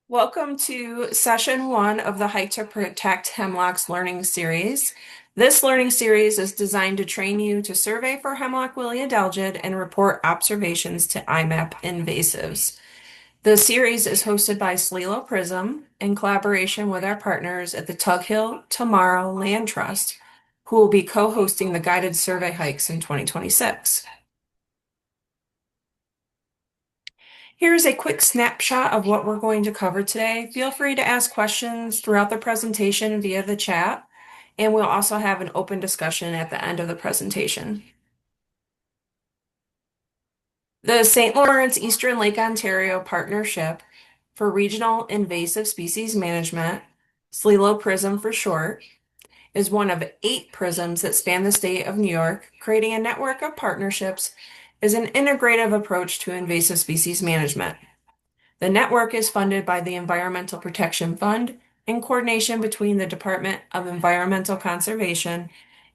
Welcome to session one of the Hike to Protect Hemlock's learning series. This learning series is designed to train you to survey for hemlock woolly adelgid and report observations to iMapInvasives. The series is hosted by SLELO Prism in collaboration with our partners at the Tug Hill Tomorrow Land Trust, who will be co-hosting the guided survey hikes in 2026. Here's a quick snapshot of what we're going to cover today. Feel free to ask questions throughout the presentation via the chat, and we'll also have an open discussion at the end of the presentation. The St. Lawrence Eastern Lake Ontario Partnership for Regional Invasive Species Management, SLELO Prism for short, is one of 8 prisms that span the state of New York. Creating a network of partnerships is an integrative approach to invasive species management. The network is funded by the Environmental Protection Fund in coordination between the Department of Environmental Conservation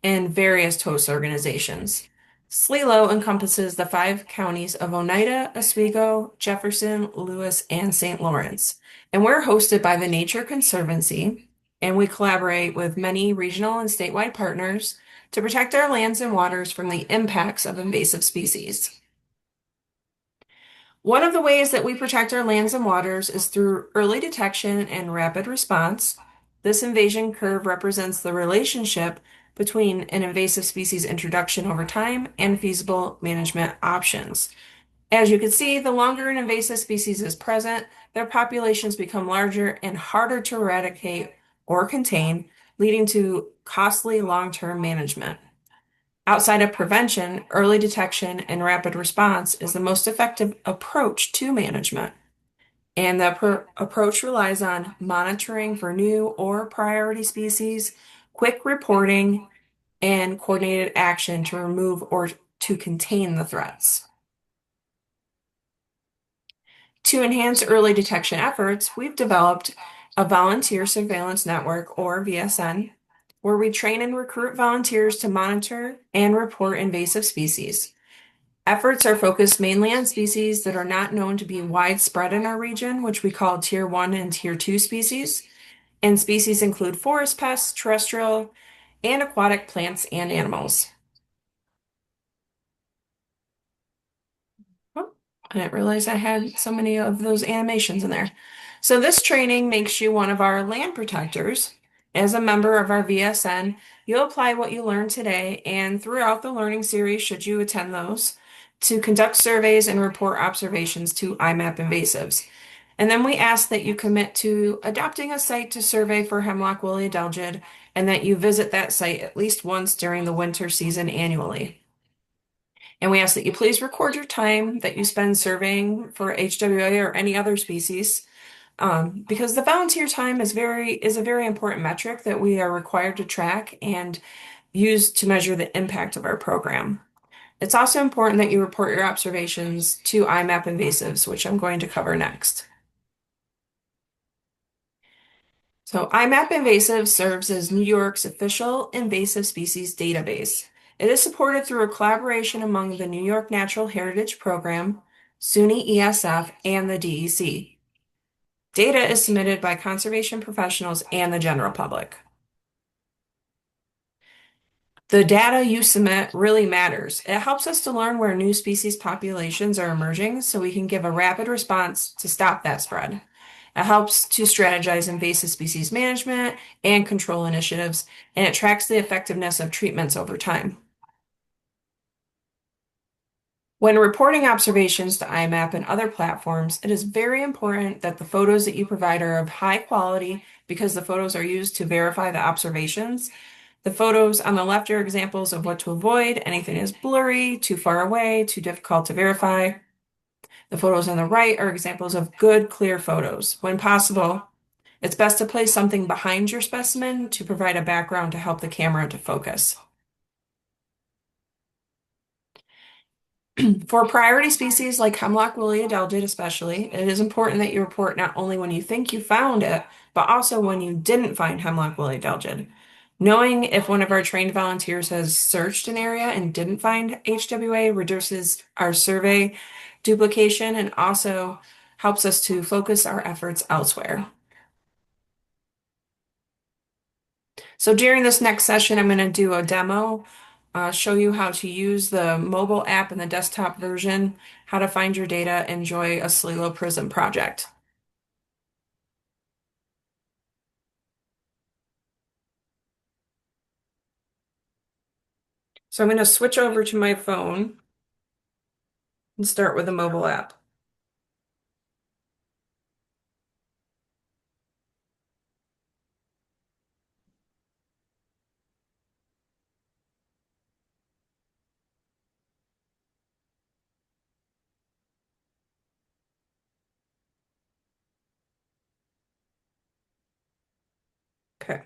and various host organizations. SLELO encompasses the 5 counties of Oneida, Oswego, Jefferson, Lewis, and St. Lawrence. And we're hosted by the Nature Conservancy, and we collaborate with many regional and statewide partners to protect our lands and waters from the impacts of invasive species. One of the ways that we protect our lands and waters is through early detection and rapid response. This invasion curve represents the relationship between an invasive species introduction over time and feasible management options. As you can see, the longer an invasive species is present, their populations become larger and harder to eradicate or contain, leading to costly long-term management. Outside of prevention, early detection and rapid response is the most effective approach to management. And the approach relies on monitoring for new or priority species, quick reporting, and coordinated action to remove or to contain the threats. To enhance early detection efforts, we've developed a volunteer surveillance network, or VSN, where we train and recruit volunteers to monitor and report invasive species. Efforts are focused mainly on species that are not known to be widespread in our region, which we call Tier 1 and Tier 2 species. And species include forest pests, terrestrial, and aquatic plants and animals. Oh, I didn't realize I had so many of those animations in there. So this training makes you one of our land protectors. As a member of our VSN, you'll apply what you learned today and throughout the learning series, should you attend those, to conduct surveys and report observations to iMapInvasives. And then we ask that you commit to adopting a site to survey for hemlock woolly adelgid and that you visit that site at least once during the winter season annually. And we ask that you please record your time that you spend surveying for HWA or any other species, because the volunteer time is a very important metric that we are required to track and use to measure the impact of our program. It's also important that you report your observations to iMapInvasives, which I'm going to cover next. So iMapInvasives serves as New York's official invasive species database. It is supported through a collaboration among the New York Natural Heritage Program, SUNY ESF, and the DEC. Data is submitted by conservation professionals and the general public. The data you submit really matters. It helps us to learn where new species populations are emerging so we can give a rapid response to stop that spread. It helps to strategize invasive species management and control initiatives, and it tracks the effectiveness of treatments over time. When reporting observations to iMap and other platforms, it is very important that the photos that you provide are of high quality because the photos are used to verify the observations. The photos on the left are examples of what to avoid. Anything is blurry, too far away, too difficult to verify. The photos on the right are examples of good, clear photos. When possible, it's best to place something behind your specimen to provide a background to help the camera to focus. For priority species like hemlock woolly adelgid especially, it is important that you report not only when you think you found it, but also when you didn't find hemlock woolly adelgid. Knowing if one of our trained volunteers has searched an area and didn't find HWA reduces our survey duplication and also helps us to focus our efforts elsewhere. So during this next session, I'm going to do a demo, show you how to use the mobile app and the desktop version, how to find your data, enjoy a SLELO Prism project. So I'm going to switch over to my phone and start with the mobile app. Okay.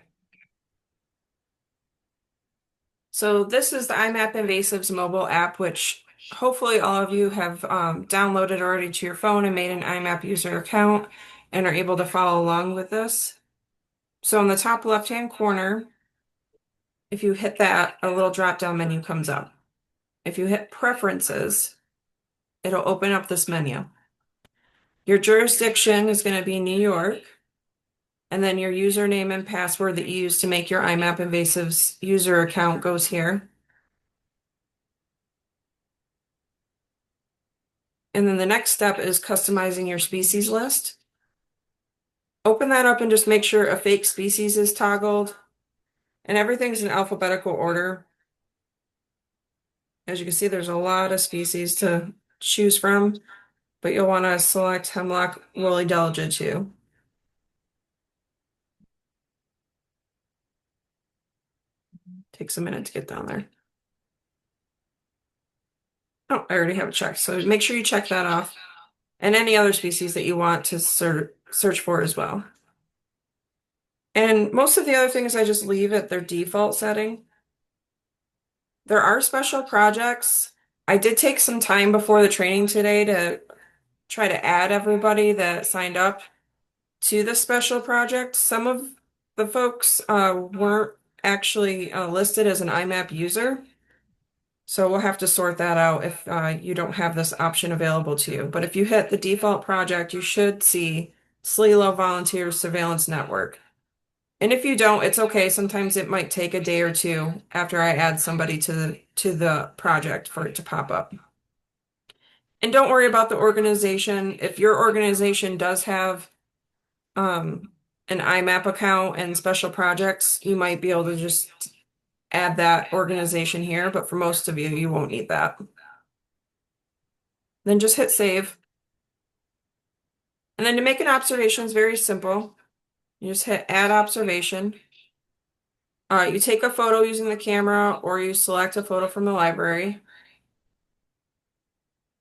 So this is the iMapInvasives mobile app, which hopefully all of you have downloaded already to your phone and made an IMAP user account and are able to follow along with this. So in the top left-hand corner, if you hit that, a little drop-down menu comes up. If you hit Preferences, it'll open up this menu. Your jurisdiction is going to be New York, and then your username and password that you use to make your iMapInvasives user account goes here. And then the next step is customizing your species list. Open that up and just make sure a fake species is toggled, and everything's in alphabetical order. As you can see, there's a lot of species to choose from, but you'll want to select Hemlock woolly Adelgid too. Takes a minute to get down there. Oh, I already have it checked. So make sure you check that off. And any other species that you want to search for as well. And most of the other things I just leave at their default setting. There are special projects. I did take some time before the training today to try to add everybody that signed up to the special project. Some of the folks weren't actually listed as an IMAP user. So we'll have to sort that out if you don't have this option available to you. But if you hit the default project, you should see SLELO Volunteer Surveillance Network. And if you don't, it's okay. Sometimes it might take a day or two after I add somebody to the project for it to pop up. And don't worry about the organization. If your organization does have an IMAP account and special projects, you might be able to just add that organization here, but for most of you, you won't need that. Then just hit save. And then to make an observation is very simple. You just hit add observation. You take a photo using the camera or you select a photo from the library.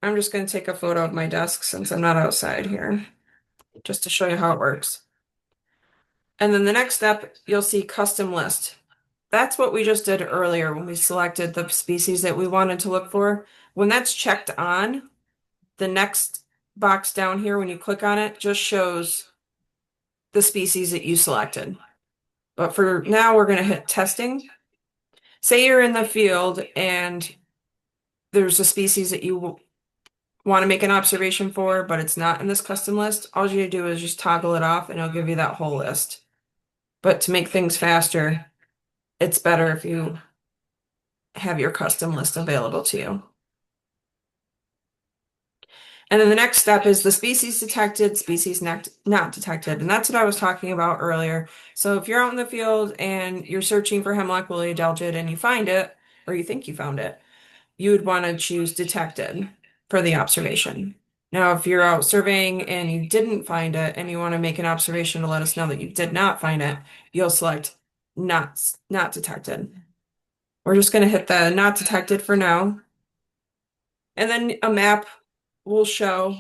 I'm just going to take a photo of my desk since I'm not outside here, just to show you how it works. And then the next step, you'll see custom list. That's what we just did earlier when we selected the species that we wanted to look for. When that's checked on, the next box down here, when you click on it, just shows the species that you selected. But for now, we're going to hit testing. Say you're in the field and there's a species that you want to make an observation for, but it's not in this custom list. All you do is just toggle it off and it'll give you that whole list. But to make things faster, it's better if you have your custom list available to you. And then the next step is the species detected, species not detected. And that's what I was talking about earlier. So if you're out in the field and you're searching for Hemlock woolly Adelgid and you find it, or you think you found it, you would want to choose detected for the observation. Now, if you're out surveying and you didn't find it and you want to make an observation to let us know that you did not find it, you'll select not detected. We're just going to hit the not detected for now. And then a map will show,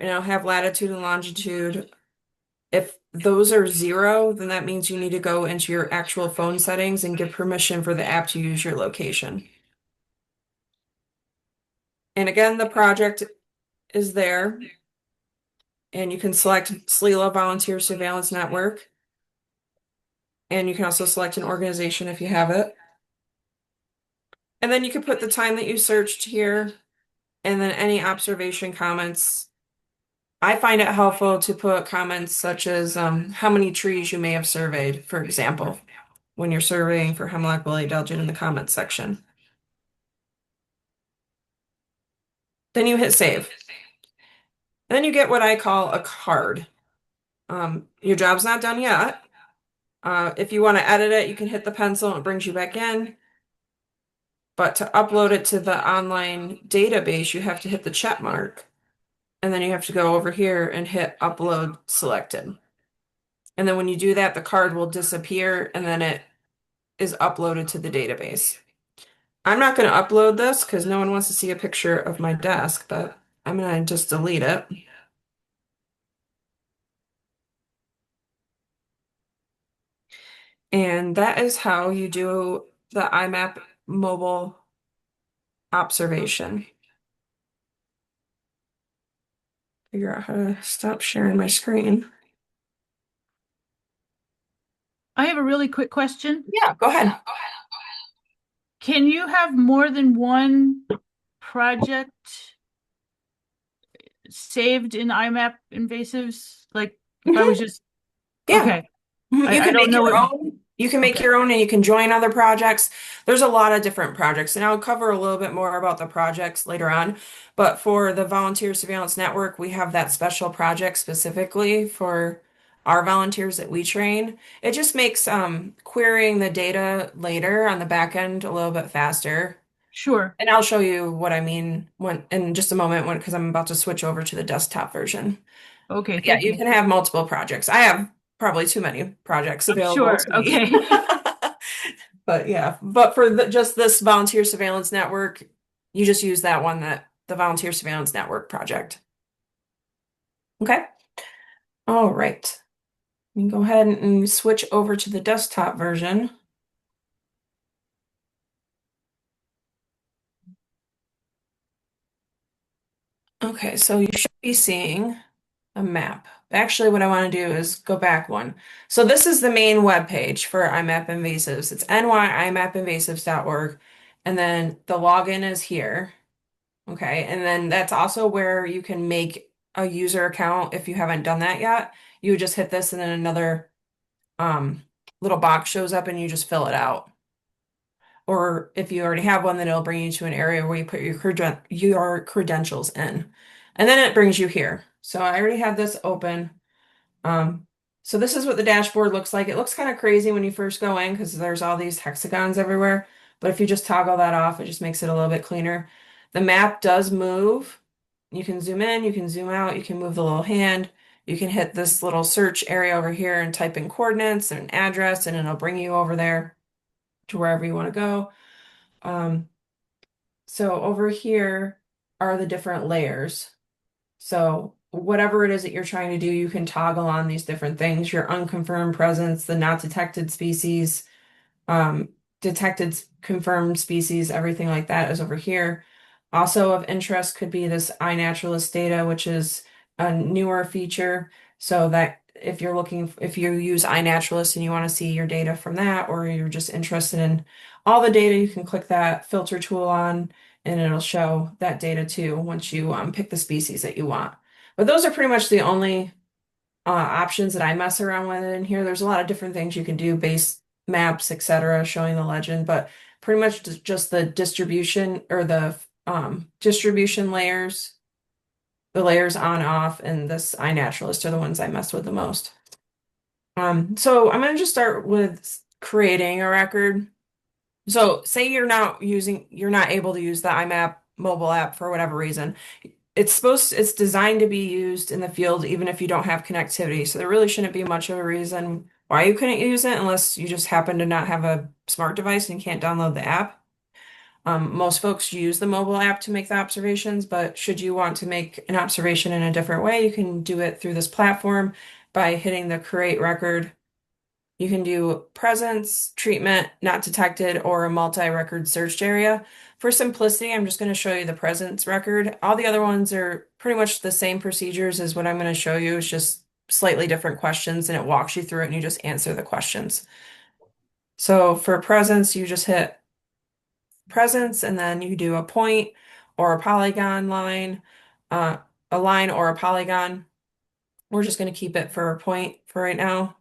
have latitude and longitude. If those are 0, then that means you need to go into your actual phone settings and give permission for the app to use your location. And again, the project is there. And you can select SLELO Volunteer Surveillance Network. And you can also select an organization if you have it. And then you can put the time that you searched here, and then any observation comments I find it helpful to put comments such as how many trees you may have surveyed, for example, when you're surveying for Hemlock Woolly Adelgid in the comments section. Then you hit save. Then you get what I call a card. Your job's not done yet. If you want to edit it, you can hit the pencil and it brings you back in. But to upload it to the online database, you have to hit the check mark. And then you have to go over here and hit upload selected. And then when you do that, the card will disappear and then it is uploaded to the database. I'm not going to upload this because no one wants to see a picture of my desk, but I'm going to just delete it. And that is how you do the iMap mobile observation. Figure out how to stop sharing my screen. I have a really quick question. Yeah, go ahead. Can you have more than one project saved in IMAP invasives? Like if I was Hmm. just Yeah. okay. You I can don't make know your what own. You can make okay. your own and you can join other projects. There's a lot of different projects, and I'll cover a little bit more about the projects later on. But for the Volunteer Surveillance Network, we have that special project specifically for our volunteers that we train. It just makes querying the data later on the back end a little bit faster. Sure. And I'll show you what I mean when in just a moment when because I'm about to switch over to the desktop version. Okay, Yeah, thank you you. can have multiple projects. I have probably too many projects I'm available sure. to me. Okay. But yeah, but for just this volunteer surveillance network, you just use that one that the volunteer surveillance network project. Okay. All right. You can go ahead and switch over to the desktop version. Okay, so you should be seeing a map. Actually, what I want to do is go back one. So this is the main web page for iMapInvasives. It's nyimappinvasives.org. And then the login is here. Okay. And then that's also where you can make a user account if you haven't done that yet. You would just hit this and then another um, little box shows up and you just fill it out. Or if you already have one, then it'll bring you to an area where you put your credentials in. And then it brings you here. So I already have this open. Um, so this is what the dashboard looks like. It looks kind of crazy when you first go in because there's all these hexagons everywhere. But if you just toggle that off, it just makes it a little bit cleaner. The map does move. You can zoom in, you can zoom out, you can move the little hand. You can hit this little search area over here and type in coordinates and an address, and it'll bring you over there to wherever you want to go. Um, so over here are the different layers. So whatever it is that you're trying to do, you can toggle on these different things, your unconfirmed presence, the not detected species, um, detected confirmed species, everything like that is over here. Also of interest could be this iNaturalist data, which is a newer feature. So that if you use iNaturalist and you want to see your data from that, or you're just interested in all the data, you can click that filter tool on and it'll show that data too once you pick the species that you want. But those are pretty much the only options that I mess around with in here. There's a lot of different things you can do, base maps, etc., showing the legend, but pretty much just the distribution or the distribution layers, the layers on, off, and this iNaturalist are the ones I mess with the most. So I'm going to just start with creating a record. So say you're not able to use the iMap mobile app for whatever reason. It's designed to be used in the field even if you don't have connectivity. So there really shouldn't be much of a reason why you couldn't use it unless you just happen to not have a smart device and you can't download the app. Most folks use the mobile app to make the observations, but should you want to make an observation in a different way, you can do it through this platform by hitting the create record. You can do presence, treatment, not detected, or a multi-record searched area. For simplicity, I'm just going to show you the presence record. All the other ones are pretty much the same procedures as what I'm going to show you. It's just slightly different questions and it walks you through it and you just answer the questions. So for presence, you just hit presence and then you do a point or a polygon line. a line or a polygon. We're just going to keep it for a point for right now.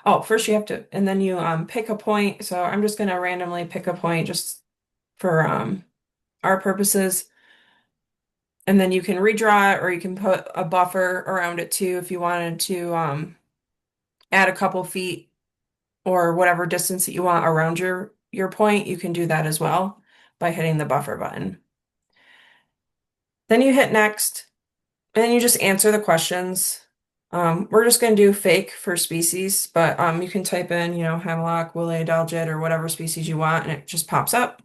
Oh, first you have to, and then you pick a point. So I'm just going to randomly pick a point just for our purposes. And then you can redraw it or you can put a buffer around it too if you wanted to add a couple feet or whatever distance that you want around your point. You can do that as well by hitting the buffer button. Then you hit next and you just answer the questions. We're just going to do fake for species, but you can type in, Hemlock, Woolly Adelgid, or whatever species you want, and it just pops up.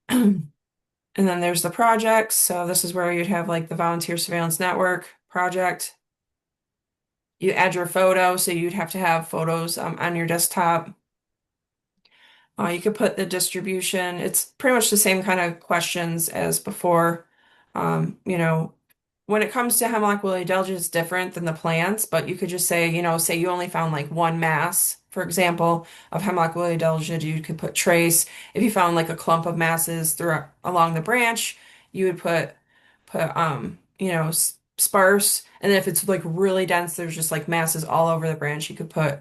And then there's the projects. So this is where you'd have like the Volunteer Surveillance Network project. You add your photo, so you'd have to have photos on your desktop. You could put the distribution. It's pretty much the same kind of questions as before. You know, when it comes to hemlock woolly adelgid, it's different than the plants, but you could just say, say you only found like one mass, for example, of hemlock woolly adelgid, you could put trace. If you found like a clump of masses throughout along the branch, you would put sparse. And then if it's like really dense, there's just like masses all over the branch, you could put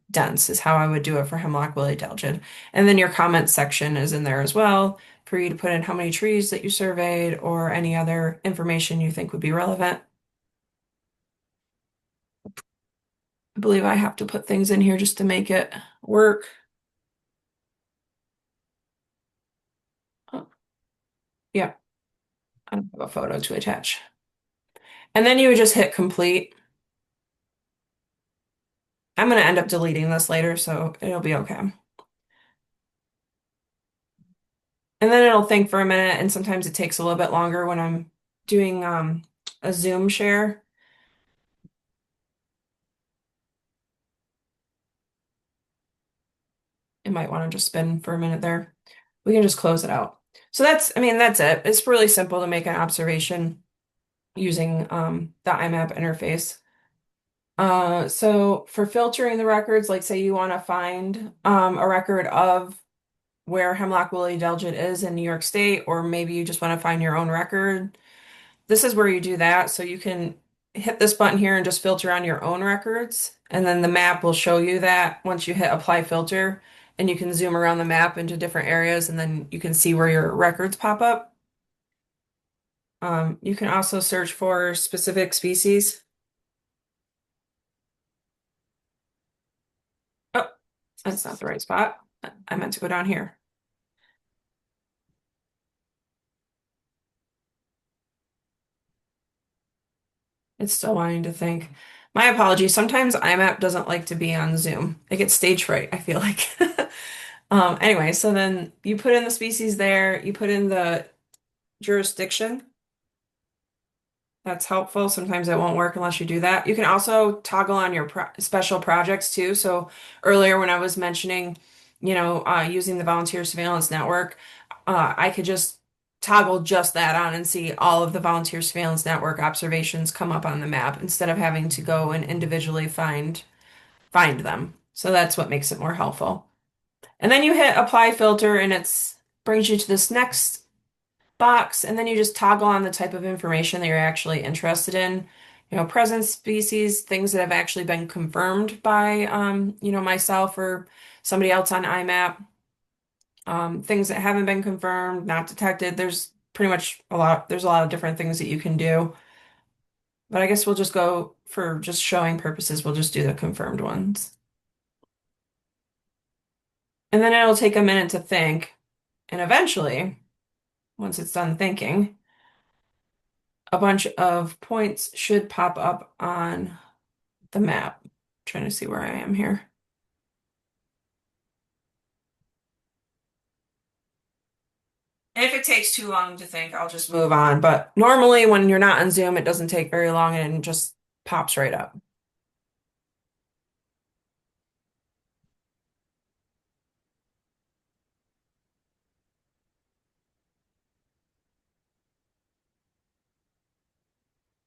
dense is how I would do it for hemlock woolly adelgid. And then your comment section is in there as well for you to put in how many trees that you surveyed or any other information you think would be relevant. I believe I have to put things in here just to make it work. Oh, yeah, I don't have a photo to attach. And then you would just hit complete. I'm going to end up deleting this later, so it'll be okay. And then it'll think for a minute, and sometimes it takes a little bit longer when I'm doing a Zoom share. It might want to just spin for a minute there. We can just close it out. So that's it. It's really simple to make an observation using the IMAP interface. So for filtering the records, like say you want to find a record of where Hemlock Woolly Delgid is in New York State, or maybe you just want to find your own record. This is where you do that. So you can hit this button here and just filter on your own records. And then the map will show you that once you hit apply filter, and you can zoom around the map into different areas, and then you can see where your records pop up. You can also search for specific species. Oh, that's not the right spot. I meant to go down here. It's still wanting to think. My apologies. Sometimes IMAP doesn't like to be on Zoom. It gets stage fright, I feel like. Anyway, so then you put in the species there, you put in the jurisdiction. That's helpful. Sometimes it won't work unless you do that. You can also toggle on your special projects too. So earlier when I was mentioning, using the volunteer surveillance network, I could just toggle just that on and see all of the volunteer surveillance network observations come up on the map instead of having to go and individually find them. So that's what makes it more helpful. And then you hit apply filter and it's brings you to this next box, and then you just toggle on the type of information that you're actually interested in. Present species, things that have actually been confirmed by, myself or somebody else on IMAP. Things that haven't been confirmed, not detected. There's pretty much there's a lot of different things that you can do. But I guess we'll just go for just showing purposes, we'll just do the confirmed ones. And then it'll take a minute to think. And eventually, once it's done thinking, a bunch of points should pop up on the map. Trying to see where I am here. And if it takes too long to think, I'll just move on. But normally when you're not on Zoom, it doesn't take very long and it just pops right up.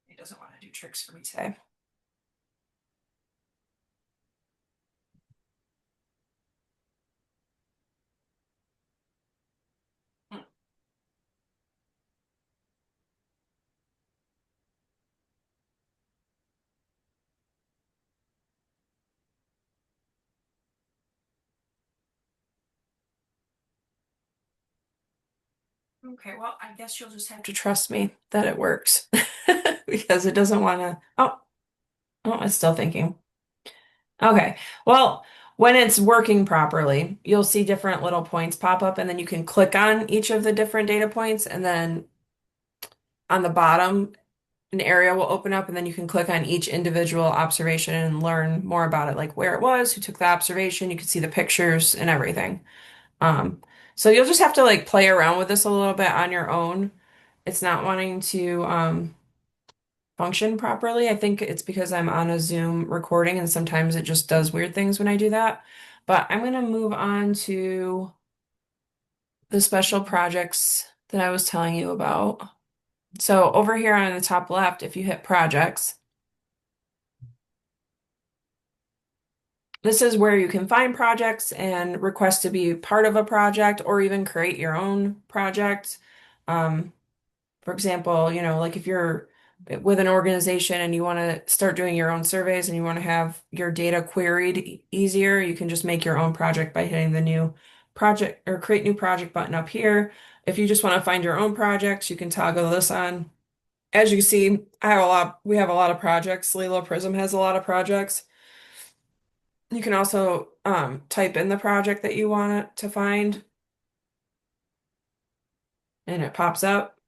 It doesn't want to do tricks for me today. Okay, well, I guess you'll just have to trust me that it works because it doesn't want to. Oh, it's still thinking. Okay, well, when it's working properly, you'll see different little points pop up, and then you can click on each of the different data points, and then on the bottom, an area will open up, and then you can click on each individual observation and learn more about it, like where it was, who took the observation. You can see the pictures and everything. Um, so you'll just have to like play around with this a little bit on your own. It's not wanting to function properly. I think it's because I'm on a Zoom recording and sometimes it just does weird things when I do that. But I'm going to move on to the special projects that I was telling you about. So over here on the top left, if you hit projects, this is where you can find projects and request to be part of a project or even create your own project. Um, For example, like if you're with an organization and you want to start doing your own surveys and you want to have your data queried easier, you can just make your own project by hitting the new project or create new project button up here. If you just want to find your own projects, you can toggle this on. As you can see, we have a lot of projects. SLELO Prism has a lot of projects. You can also type in the project that you want it to find and it pops up.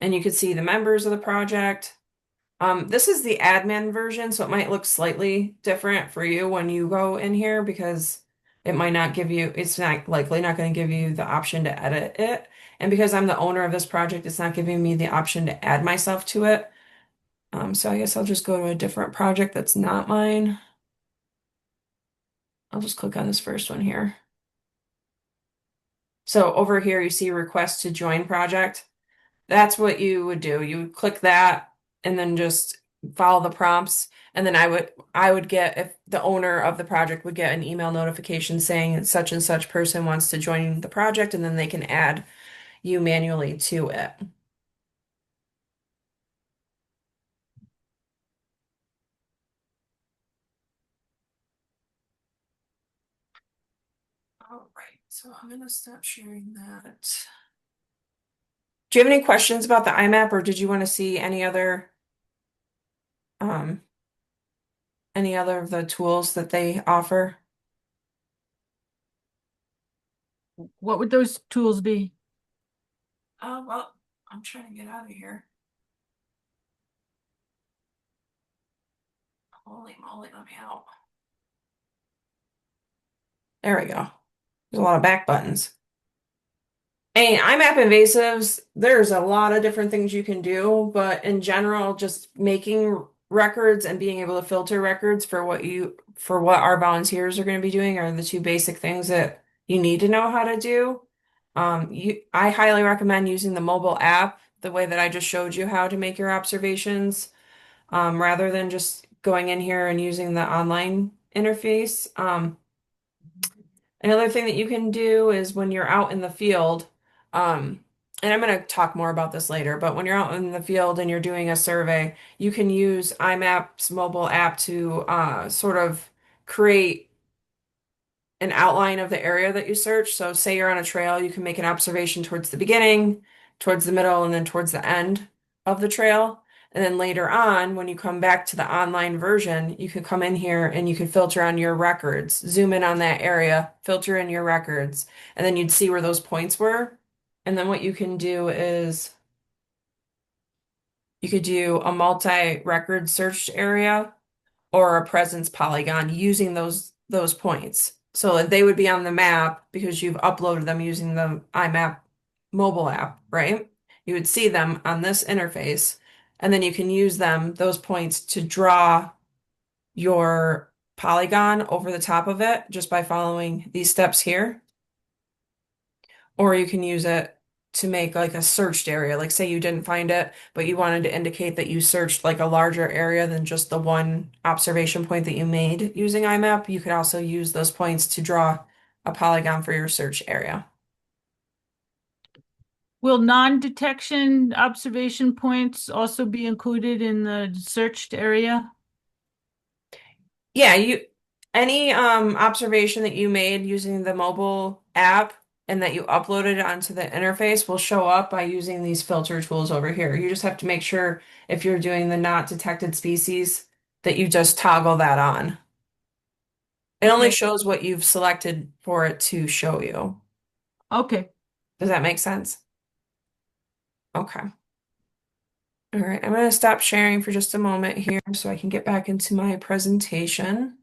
And you can see the members of the project. This is the admin version, so it might look slightly different for you when you go in here because it's not likely not going to give you the option to edit it. And because I'm the owner of this project, it's not giving me the option to add myself to it. So I guess I'll just go to a different project that's not mine. I'll just click on this first one here. So over here, you see request to join project. That's what you would do. You would click that and then just follow the prompts. And then I would get, if the owner of the project would get an email notification saying such and such person wants to join the project, and then they can add you manually to it. All right, so I'm gonna stop sharing that. Do you have any questions about the IMAP, or did you want to see um any other of the tools that they offer? What would those tools be? Oh, well, I'm trying to get out of here. Holy moly, let me out. There we go. There's a lot of back buttons. And iMapInvasives, there's a lot of different things you can do, but in general, just making records and being able to filter records for what our volunteers are going to be doing are the two basic things that you need to know how to do. I highly recommend using the mobile app, the way that I just showed you how to make your observations, rather than just going in here and using the online interface. Another thing that you can do is when you're out in the field, and I'm going to talk more about this later, but when you're out in the field and you're doing a survey, you can use iMap's mobile app to sort of create an outline of the area that you search. So, say you're on a trail, you can make an observation towards the beginning, towards the middle, and then towards the end of the trail. And then later on, when you come back to the online version, you could come in here and you could filter on your records, zoom in on that area, filter in your records, and then you'd see where those points were. And then what you can do is you could do a multi-record searched area or a presence polygon using those points. So that they would be on the map because you've uploaded them using the iMap mobile app, right? You would see them on this interface, and then you can use those points, to draw your polygon over the top of it just by following these steps here. Or you can use it to make like a searched area. Like say you didn't find it, but you wanted to indicate that you searched like a larger area than just the one observation point that you made using IMAP. You could also use those points to draw a polygon for your search area. Will non-detection observation points also be included in the searched area? Yeah, any observation that you made using the mobile app and that you uploaded it onto the interface will show up by using these filter tools over here. You just have to make sure if you're doing the not detected species that you just toggle that on. It only Okay. shows what you've selected for it to show you. Okay. Does that make sense? Okay. All right, I'm going to stop sharing for just a moment here so I can get back into my presentation.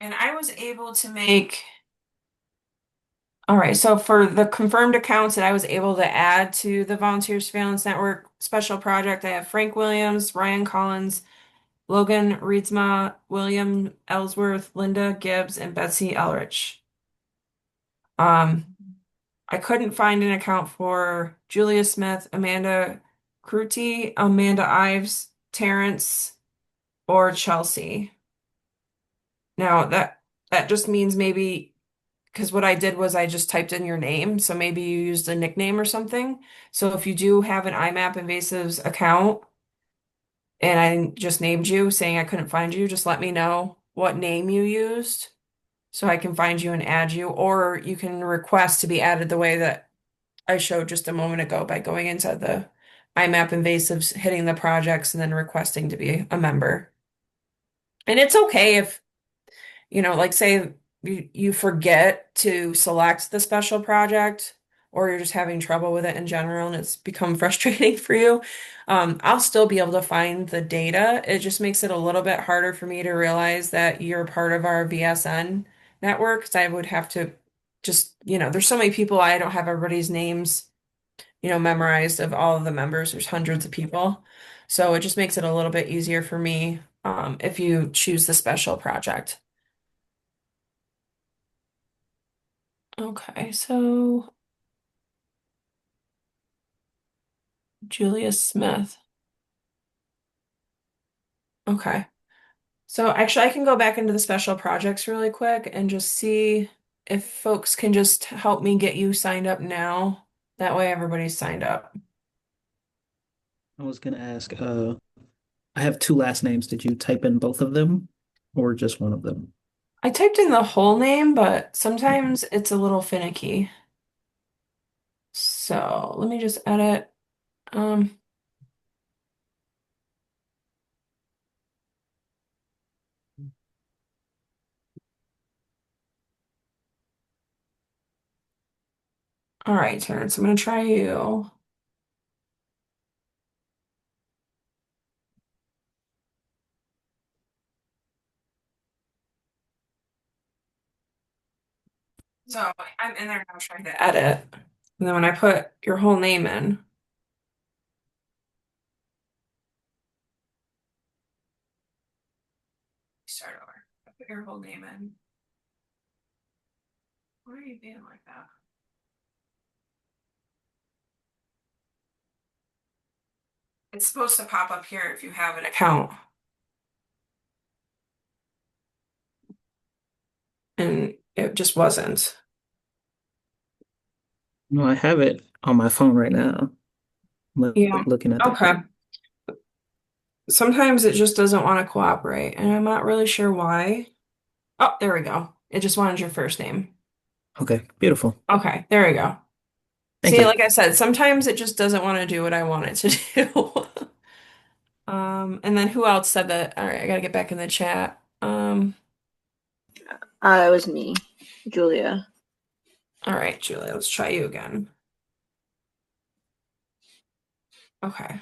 And I was able to make, all right, so for the confirmed accounts that I was able to add to the Volunteer Surveillance Network special project, I have Frank Williams, Ryan Collins, Logan Reedsma, William Ellsworth, Linda Gibbs, and Betsy Elrich. Um, I couldn't find an account for Julia Smith, Amanda Cruti, Amanda Ives, Terrence, or Chelsea. Now that just means maybe because what I did was I just typed in your name, so maybe you used a nickname or something. So if you do have an iMapInvasives account and I just named you saying I couldn't find you, just let me know what name you used so I can find you and add you, or you can request to be added the way that I showed just a moment ago by going into the iMapInvasives, hitting the projects, and then requesting to be a member. And it's okay if like say you forget to select the special project or you're just having trouble with it in general and it's become frustrating for you. I'll still be able to find the data. It just makes it a little bit harder for me to realize that you're part of our VSN network because I would have to just, there's so many people, I don't have everybody's names, memorized of all of the members. There's hundreds of people. So it just makes it a little bit easier for me, if you choose the special project. Okay, so Julia Smith. Okay. So actually, I can go back into the special projects really quick and just see if folks can just help me get you signed up now. That way everybody's signed up. I was gonna ask, I have two last names. Did you type in both of them or just one of them? I typed in the whole name, but Okay. sometimes it's a little finicky. So let me just edit. Um, all right, Terrence, I'm gonna try you. So I'm in there now trying to edit. And then when I put your whole name in, start over. I put your whole name in. Why are you being like that? It's supposed to pop up here if you have an account, and it just wasn't. No, I have it on my phone right now. Yeah. Looking at the Okay. page. Sometimes it just doesn't want to cooperate, and I'm not really sure why. Oh, there we go. It just wanted your first name. Okay, beautiful. Okay, there we go. Thank See, you. like I said, sometimes it just doesn't want to do what I want it to do. And then who else said that? All right, I gotta get back in the chat. It was me, Julia. All right, Julia, let's try you again. Okay.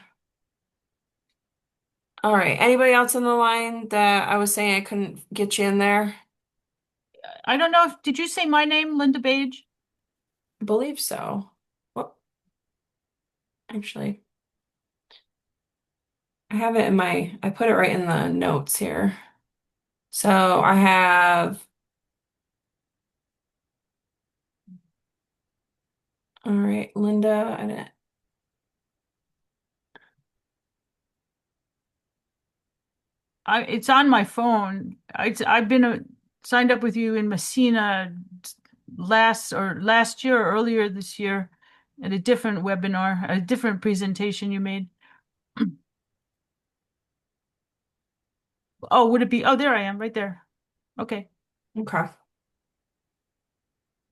All right. Anybody else on the line that I was saying I couldn't get you in there? I don't know if, did you say my name, Linda Page? I believe so. Well, actually, I put it right in the notes here. So I have, all right, Linda, It's on my phone. I've been signed up with you in Messina last year or earlier this year at a different webinar, a different presentation you made. Oh, would it be? Oh, there I am, right there. Okay. Okay.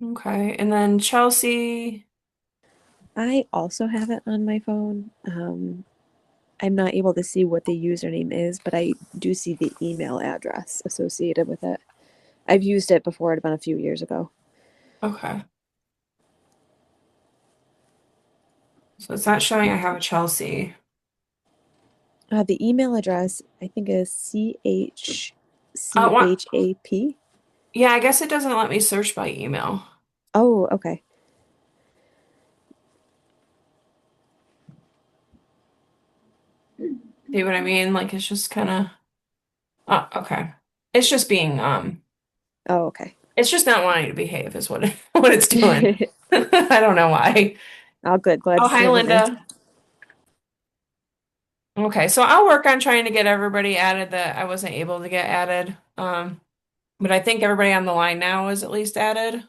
Okay. And then Chelsea. I also have it on my phone. I'm not able to see what the username is, but I do see the email address associated with it. I've used it before, it been a few years ago. Okay. So it's not showing I have a Chelsea. The email address, I think, is What? CHCHAP. Yeah, I guess it doesn't let me search by email. Oh, okay. See what I mean? Like it's just kind of. Oh, okay. It's just being Oh, okay. it's just not wanting to behave is what what it's doing. I don't know why. Oh, good. Glad Oh, to see hi I'm in there. Linda. Okay, so I'll work on trying to get everybody added that I wasn't able to get added. But I think everybody on the line now is at least added.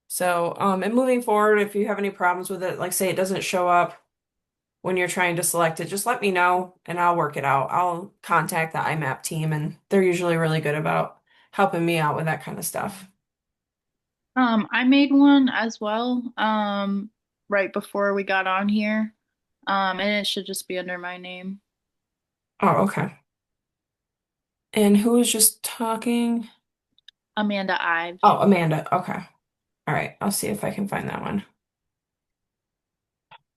So, and moving forward, if you have any problems with it, like say it doesn't show up when you're trying to select it, just let me know and I'll work it out. I'll contact the IMAP team and they're usually really good about helping me out with that kind of stuff. I made one as well, right before we got on here. And it should just be under my name. Oh, okay. And who was just talking? Amanda Ives. Oh, Amanda. Okay. All right. I'll see if I can find that one.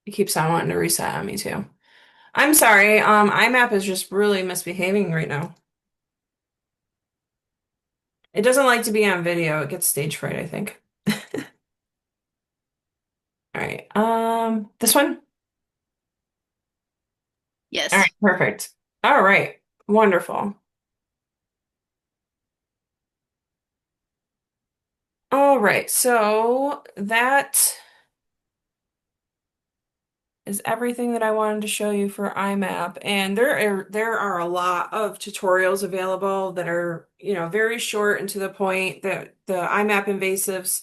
It keeps on wanting to reset on me too. I'm sorry. IMAP is just really misbehaving right now. It doesn't like to be on video. It gets stage fright, I think. All right. This one? Yes. All right, perfect. All right. Wonderful. All right. So that is everything that I wanted to show you for IMAP. And there are a lot of tutorials available that are, very short and to the point. That the iMapInvasives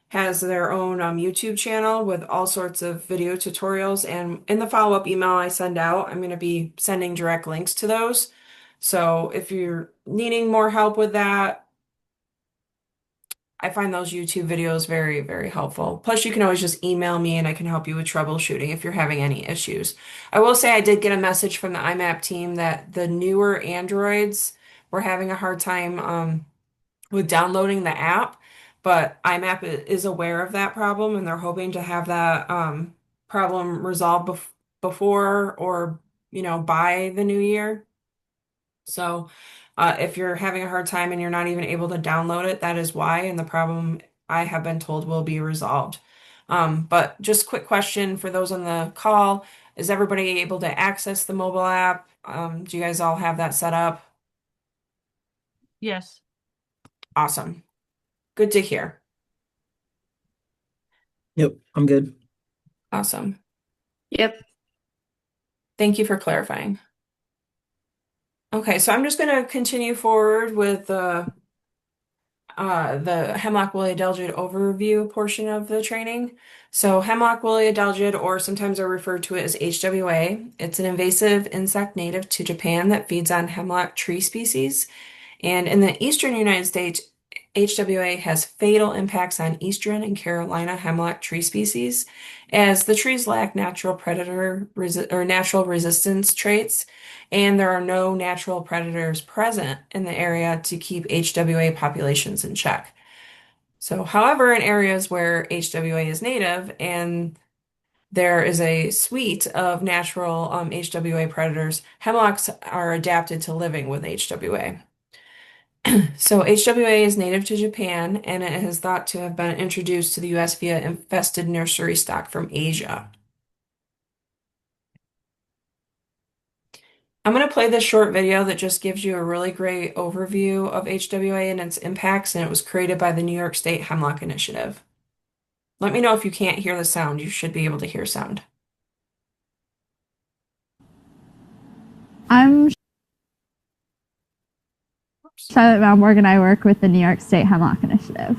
has their own YouTube channel with all sorts of video tutorials. And in the follow-up email I send out, I'm going to be sending direct links to those. So if you're needing more help with that, I find those YouTube videos very, very helpful. Plus, you can always just email me and I can help you with troubleshooting if you're having any issues. I will say I did get a message from the IMAP team that the newer Androids were having a hard time with downloading the app, but IMAP is aware of that problem and they're hoping to have that problem resolved before or, by the new year. So if you're having a hard time and you're not even able to download it, that is why, and the problem I have been told will be resolved. But just quick question for those on the call, is everybody able to access the mobile app? Do you guys all have that set up? Yes. Awesome. Good to hear. Yep, I'm good. Awesome. Yep. Thank you for clarifying. Okay, so I'm just going to continue forward with the Hemlock woolly adelgid overview portion of the training. So Hemlock woolly adelgid, or sometimes are referred to it as HWA, it's an invasive insect native to Japan that feeds on hemlock tree species. And in the eastern United States, HWA has fatal impacts on eastern and Carolina hemlock tree species, as the trees lack natural predator or natural resistance traits, and there are no natural predators present in the area to keep HWA populations in check. So, however, in areas where HWA is native and there is a suite of natural HWA predators, hemlocks are adapted to living with HWA. So HWA is native to Japan, and it is thought to have been introduced to the US via infested nursery stock from Asia. I'm going to play this short video that just gives you a really great overview of HWA and its impacts, and it was created by the New York State Hemlock Initiative. Let me know if you can't hear the sound. You should be able to hear sound. I'm Charlotte Malmborg and I work with the New York State Hemlock Initiative.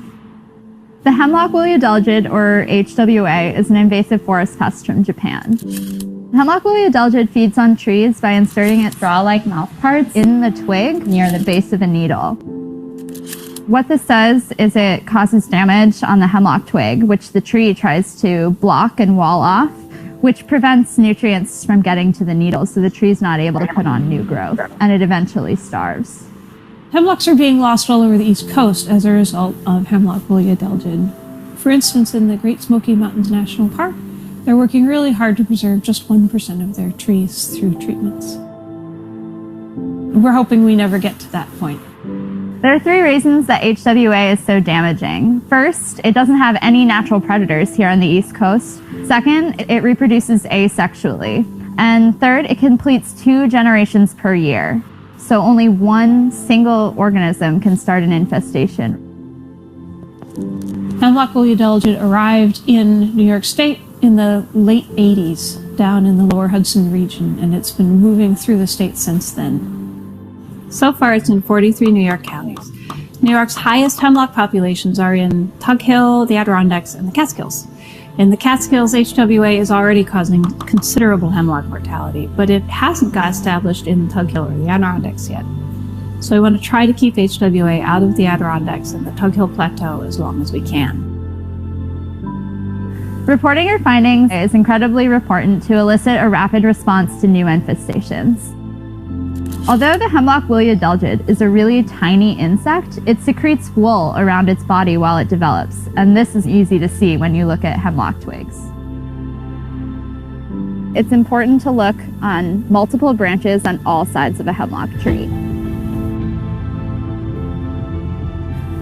The Hemlock woolly adelgid, or HWA, is an invasive forest pest from Japan. Hemlock woolly adelgid feeds on trees by inserting its straw-like mouthparts in the twig near the base of the needle. What this does is it causes damage on the hemlock twig, which the tree tries to block and wall off, which prevents nutrients from getting to the needle, so the tree's not able to put on new growth, and it eventually starves. Hemlocks are being lost all over the East Coast as a result of hemlock woolly adelgid. For instance, in the Great Smoky Mountains National Park, they're working really hard to preserve just 1% of their trees through treatments. We're hoping we never get to that point. There are 3 reasons that HWA is so damaging. First, it doesn't have any natural predators here on the East Coast. Second, it reproduces asexually. And third, it completes 2 generations per year. So only one single organism can start an infestation. Hemlock woolly adelgid arrived in New York State in the late 80s, down in the lower Hudson region, and it's been moving through the state since then. So far, it's in 43 New York counties. New York's highest hemlock populations are in Tug Hill, the Adirondacks, and the Catskills. In the Catskills, HWA is already causing considerable hemlock mortality, but it hasn't got established in Tug Hill or the Adirondacks yet. So we want to try to keep HWA out of the Adirondacks and the Tug Hill Plateau as long as we can. Reporting your findings is incredibly important to elicit a rapid response to new infestations. Although the hemlock woolly adelgid is a really tiny insect, it secretes wool around its body while it develops, and this is easy to see when you look at hemlock twigs. It's important to look on multiple branches on all sides of a hemlock tree.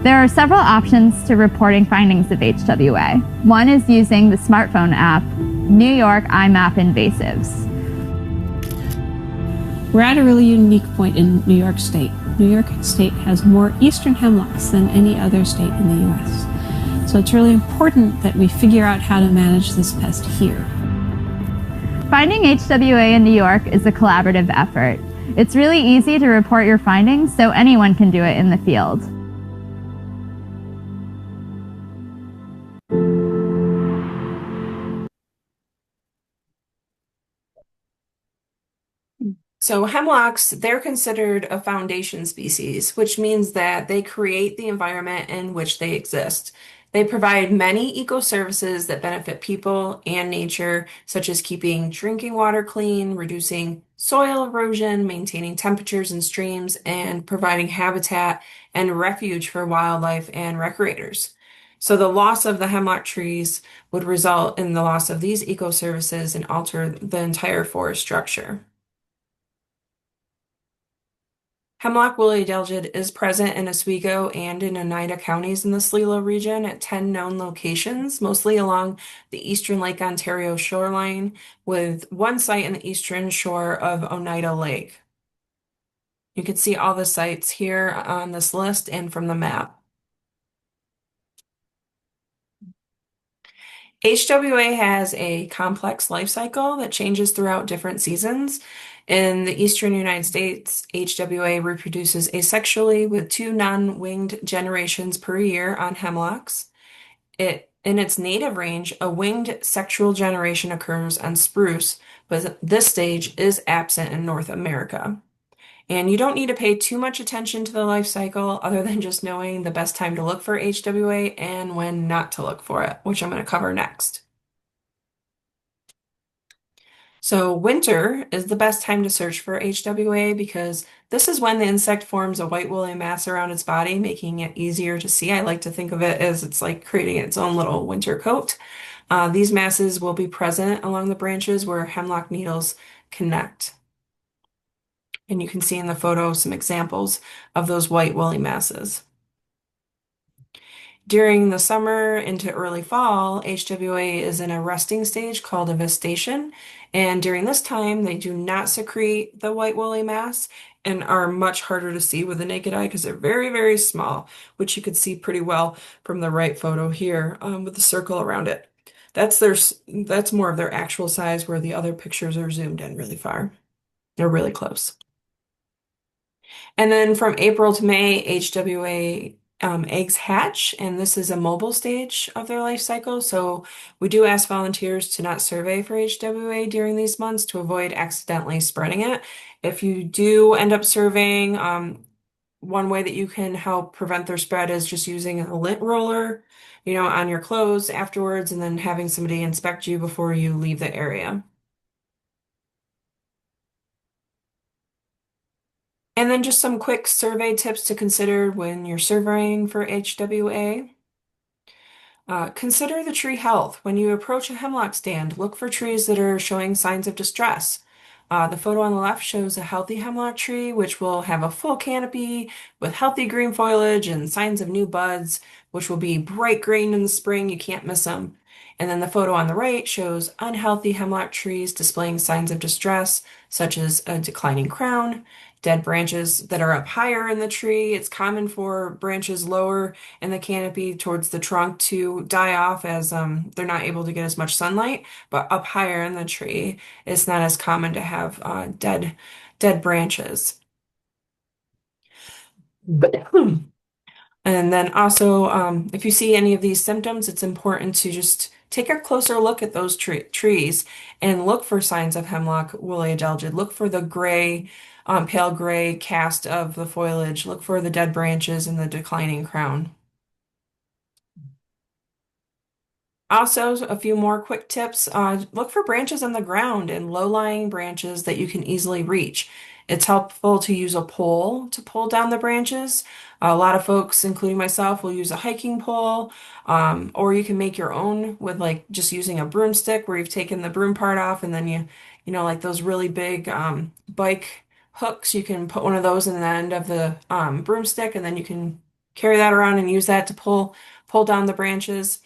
There are several options to reporting findings of HWA. One is using the smartphone app, New York iMapInvasives. We're at a really unique point in New York State. New York State has more eastern hemlocks than any other state in the U.S. So it's really important that we figure out how to manage this pest here. Finding HWA in New York is a collaborative effort. It's really easy to report your findings, so anyone can do it in the field. So hemlocks, they're considered a foundation species, which means that they create the environment in which they exist. They provide many ecoservices that benefit people and nature, such as keeping drinking water clean, reducing soil erosion, maintaining temperatures in streams, and providing habitat and refuge for wildlife and recreators. So the loss of the hemlock trees would result in the loss of these ecoservices and alter the entire forest structure. Hemlock woolly adelgid is present in Oswego and in Oneida counties in the SLELO region at 10 known locations, mostly along the eastern Lake Ontario shoreline, with one site in the eastern shore of Oneida Lake. You can see all the sites here on this list and from the map. HWA has a complex life cycle that changes throughout different seasons. In the eastern United States, HWA reproduces asexually with 2 non-winged generations per year on hemlocks. In its native range, a winged sexual generation occurs on spruce, but this stage is absent in North America. And you don't need to pay too much attention to the life cycle other than just knowing the best time to look for HWA and when not to look for it, which I'm going to cover next. So winter is the best time to search for HWA because this is when the insect forms a white woolly mass around its body, making it easier to see. I like to think of it as it's like creating its own little winter coat. These masses will be present along the branches where hemlock needles connect. And you can see in the photo some examples of those white woolly masses. During the summer into early fall, HWA is in a resting stage called a vestation. And during this time, they do not secrete the white woolly mass and are much harder to see with the naked eye because they're very, very small, which you could see pretty well from the right photo here with the circle around it. That's more of their actual size, where the other pictures are zoomed in really far. They're really close. And then from April to May, HWA eggs hatch, and this is a mobile stage of their life cycle. So we do ask volunteers to not survey for HWA during these months to avoid accidentally spreading it. If you do end up surveying, one way that you can help prevent their spread is just using a lint roller, on your clothes afterwards, and then having somebody inspect you before you leave the area. And then just some quick survey tips to consider when you're surveying for HWA. Consider the tree health. When you approach a hemlock stand, look for trees that are showing signs of distress. The photo on the left shows a healthy hemlock tree, which will have a full canopy with healthy green foliage and signs of new buds, which will be bright green in the spring. You can't miss them. And then the photo on the right shows unhealthy hemlock trees displaying signs of distress, such as a declining crown, dead branches that are up higher in the tree. It's common for branches lower in the canopy towards the trunk to die off as they're not able to get as much sunlight, but up higher in the tree, it's not as common to have dead branches. And then also, if you see any of these symptoms, it's important to just take a closer look at those trees and look for signs of hemlock woolly adelgid. Look for the gray, pale gray cast of the foliage. Look for the dead branches and the declining crown. Also, a few more quick tips. Look for branches on the ground and low-lying branches that you can easily reach. It's helpful to use a pole to pull down the branches. A lot of folks, including myself, will use a hiking pole, or you can make your own with like just using a broomstick where you've taken the broom part off and then like those really big bike hooks, you can put one of those in the end of the broomstick and then you can carry that around and use that to pull down the branches.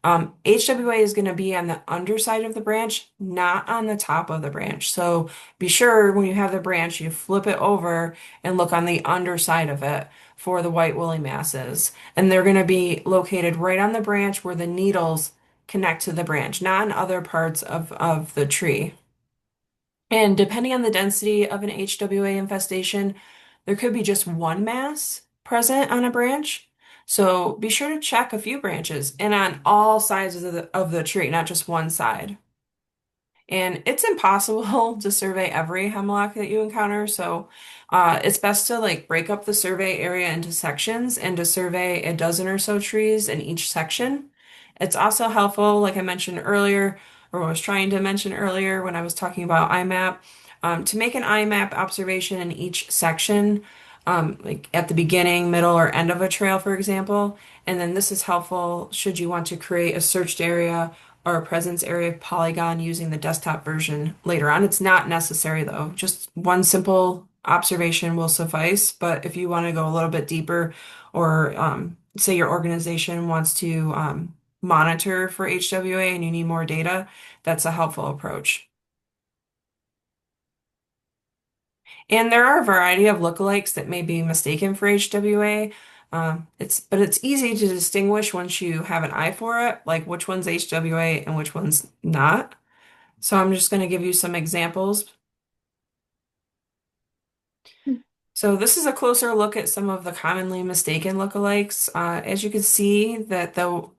HWA is going to be on the underside of the branch, not on the top of the branch. So be sure when you have the branch, you flip it over and look on the underside of it for the white woolly masses. And they're going to be located right on the branch where the needles connect to the branch, not in other parts of the tree. And depending on the density of an HWA infestation, there could be just one mass present on a branch. So be sure to check a few branches and on all sides of the tree, not just one side. And it's impossible to survey every hemlock that you encounter, so it's best to like break up the survey area into sections and to survey a dozen or so trees in each section. It's also helpful, like I mentioned earlier, or was trying to mention earlier when I was talking about iMap, to make an iMap observation in each section, like at the beginning, middle, or end of a trail, for example. And then this is helpful should you want to create a searched area or a presence area polygon using the desktop version later on. It's not necessary though. Just one simple observation will suffice. But if you want to go a little bit deeper or say your organization wants to monitor for HWA and you need more data, that's a helpful approach. And there are a variety of lookalikes that may be mistaken for HWA. But it's easy to distinguish once you have an eye for it, like which one's HWA and which one's not. So I'm just going to give you some examples. So this is a closer look at some of the commonly mistaken lookalikes. As you can see that the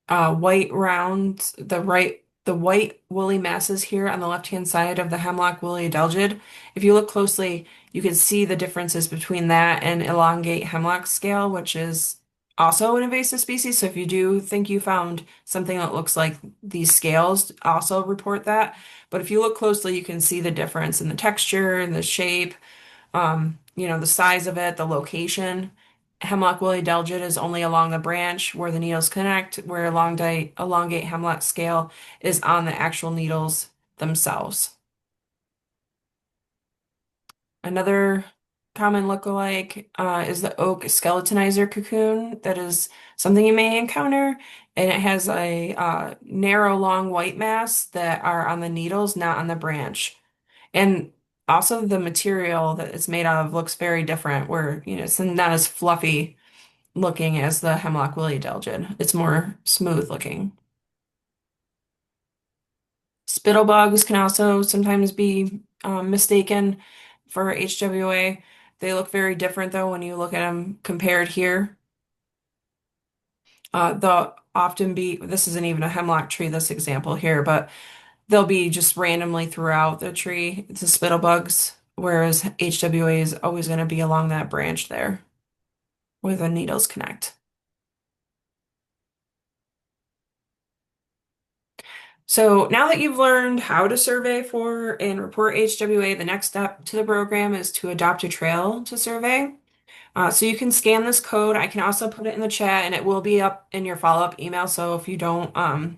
white the white woolly masses here on the left-hand side of the hemlock woolly adelgid. If you look closely, you can see the differences between that and elongate hemlock scale, which is also an invasive species. So if you do think you found something that looks like these scales, also report that. But if you look closely, you can see the difference in the texture and the shape, the size of it, the location. Hemlock woolly adelgid is only along the branch where the needles connect, where elongate hemlock scale is on the actual needles themselves. Another common lookalike is the oak skeletonizer cocoon. That is something you may encounter, and it has a narrow, long white mass that are on the needles, not on the branch. And also the material that it's made of looks very different, where it's not as fluffy looking as the hemlock woolly adelgid. It's more smooth looking. Spittlebugs can also sometimes be mistaken for HWA. They look very different though when you look at them compared here. They'll often be, this isn't even a hemlock tree, this example here, but they'll be just randomly throughout the tree. It's the spittle bugs, whereas HWA is always going to be along that branch there where the needles connect. So now that you've learned how to survey for and report HWA, the next step to the program is to adopt a trail to survey. So you can scan this code. I can also put it in the chat and it will be up in your follow-up email. So if you don't,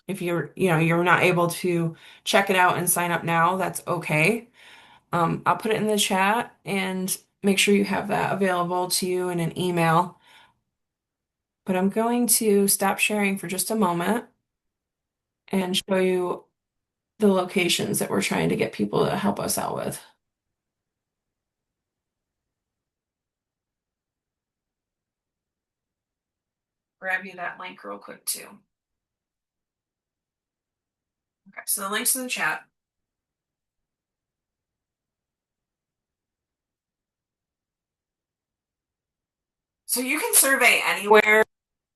if you're not able to check it out and sign up now, that's okay. I'll put it in the chat and make sure you have that available to you in an email. But I'm going to stop sharing for just a moment and show you the locations that we're trying to get people to help us out with. Grab you that link real quick too. Okay, so the link's in the chat. So you can survey anywhere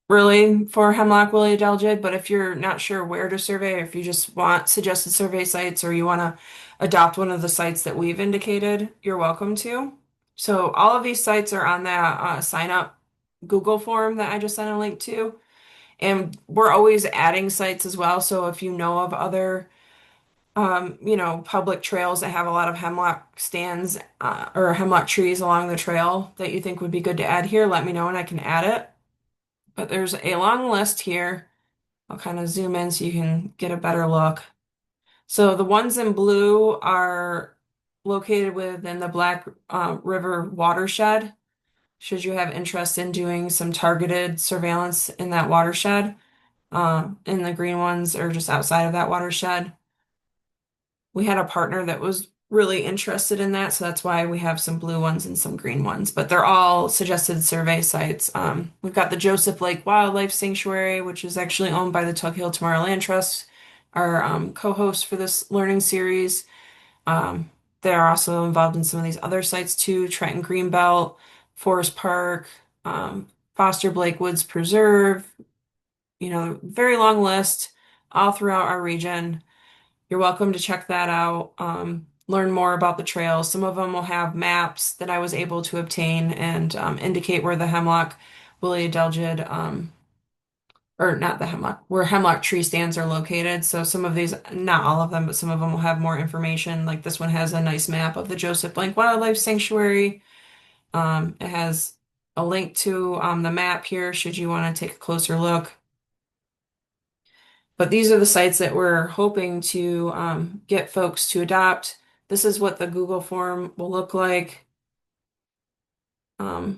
really for hemlock woolly adelgid, but if you're not sure where to survey, or if you just want suggested survey sites, or you want to adopt one of the sites that we've indicated, you're welcome to. So all of these sites are on that sign up Google form that I just sent a link to. And we're always adding sites as well. So if you know of other public trails that have a lot of hemlock stands or hemlock trees along the trail that you think would be good to add here, let me know and I can add it. But there's a long list here. I'll kind of zoom in so you can get a better look. So the ones in blue are located within the Black River watershed. Should you have interest in doing some targeted surveillance in that watershed, and the green ones are just outside of that watershed. We had a partner that was really interested in that, so that's why we have some blue ones and some green ones, but they're all suggested survey sites. We've got the Joseph Lake Wildlife Sanctuary, which is actually owned by the Tug Hill Tamar Land Trust, our co-host for this learning series. They're also involved in some of these other sites too, Trenton Greenbelt, Forest Park, Foster Blake Woods Preserve, very long list all throughout our region. You're welcome to check that out, learn more about the trails. Some of them will have maps that I was able to obtain and indicate where the hemlock woolly adelgid, or not the hemlock, where hemlock tree stands are located. So some of these, not all of them, but some of them will have more information. Like this one has a nice map of the Joseph Blank Wildlife Sanctuary. It has a link to the map here should you want to take a closer look. But these are the sites that we're hoping to get folks to adopt. This is what the Google form will look like. You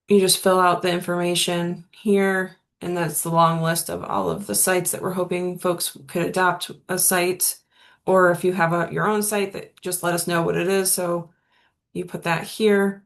just fill out the information here, and that's the long list of all of the sites that we're hoping folks could adopt a site. Or if you have your own site, that just let us know what it is. So you put that here.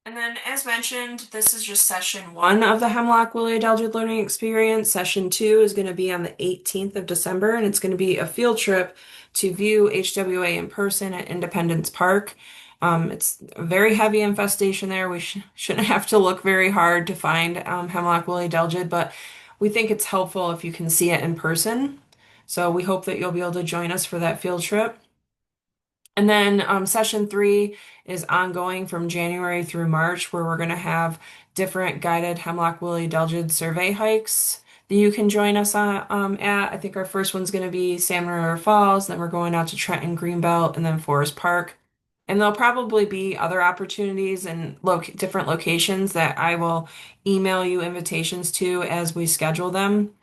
And then, as mentioned, this is just session 1 of the Hemlock Woolly Adelgid Learning Experience. Session 2 is going to be on the 18th of December, and it's going to be a field trip to view HWA in person at Independence Park. It's a very heavy infestation there. We shouldn't have to look very hard to find Hemlock Woolly Adelgid, but we think it's helpful if you can see it in person. So we hope that you'll be able to join us for that field trip. And then session 3 is ongoing from January through March, where we're going to have different guided hemlock woolly adelgid survey hikes that you can join us at. I think our first one's going to be Salmon River Falls, then we're going out to Trenton Greenbelt, and then Forest Park. And there'll probably be other opportunities and different locations that I will email you invitations to as we schedule them,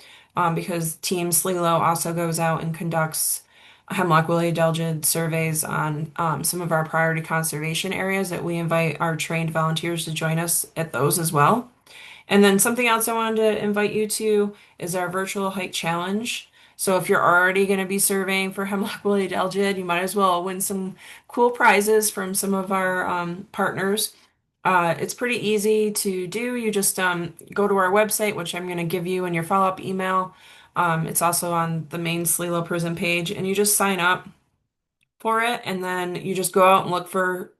because Team SLELO also goes out and conducts hemlock woolly adelgid surveys on some of our priority conservation areas that we invite our trained volunteers to join us at those as well. And then something else I wanted to invite you to is our virtual hike challenge. So if you're already going to be surveying for hemlock woolly adelgid, you might as well win some cool prizes from some of our partners. It's pretty easy to do. You just go to our website, which I'm going to give you in your follow-up email. It's also on the main SLELO Prison page, and you just sign up for it, and then you just go out and look for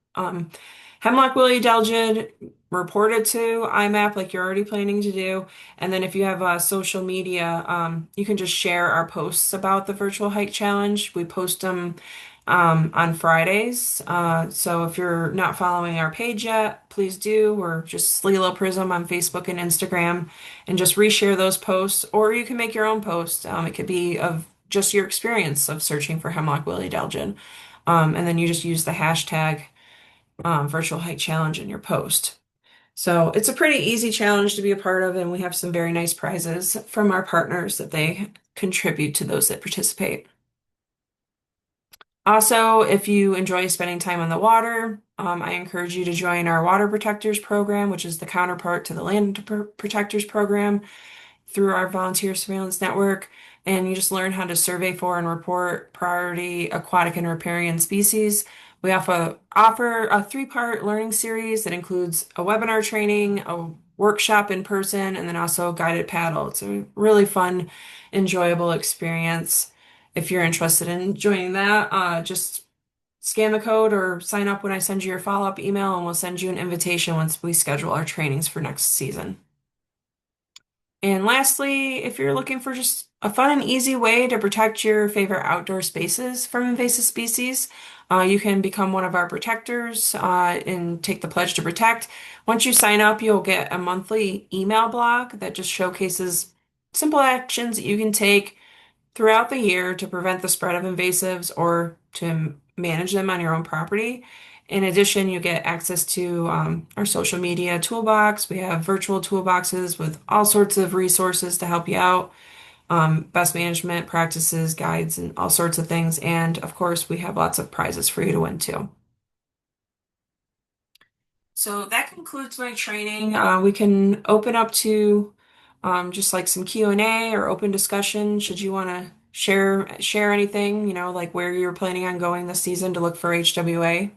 Hemlock Willie Delgid, report it to IMAP like you're already planning to do, and then if you have social media, you can just share our posts about the virtual hike challenge. We post them on Fridays, so if you're not following our page yet, please do, or just SLELO Prism on Facebook and Instagram, and just reshare those posts, or you can make your own post. It could be of just your experience of searching for Hemlock Willie Delgin. And then you just use the hashtag virtual hike challenge in your post. So it's a pretty easy challenge to be a part of, and we have some very nice prizes from our partners that they contribute to those that participate. Also, if you enjoy spending time on the water, I encourage you to join our Water Protectors program, which is the counterpart to the Land Protectors program through our volunteer surveillance network, and you just learn how to survey for and report priority aquatic and riparian species. We offer a three-part learning series that includes a webinar training, a workshop in person, and then also a guided paddle. It's a really fun, enjoyable experience. If you're interested in joining that, just scan the code or sign up when I send you your follow-up email, and we'll send you an invitation once we schedule our trainings for next season. And lastly, if you're looking for just a fun and easy way to protect your favorite outdoor spaces from invasive species, you can become one of our protectors and take the pledge to protect. Once you sign up, you'll get a monthly email blog that just showcases simple actions that you can take throughout the year to prevent the spread of invasives or to manage them on your own property. In addition, you get access to our social media toolbox. We have virtual toolboxes with all sorts of resources to help you out, best management practices, guides, and all sorts of things. And of course, we have lots of prizes for you to win too. So that concludes my training. We can open up to just like some Q&A or open discussion. Should you want to share anything, like where you're planning on going this season to look for HWA?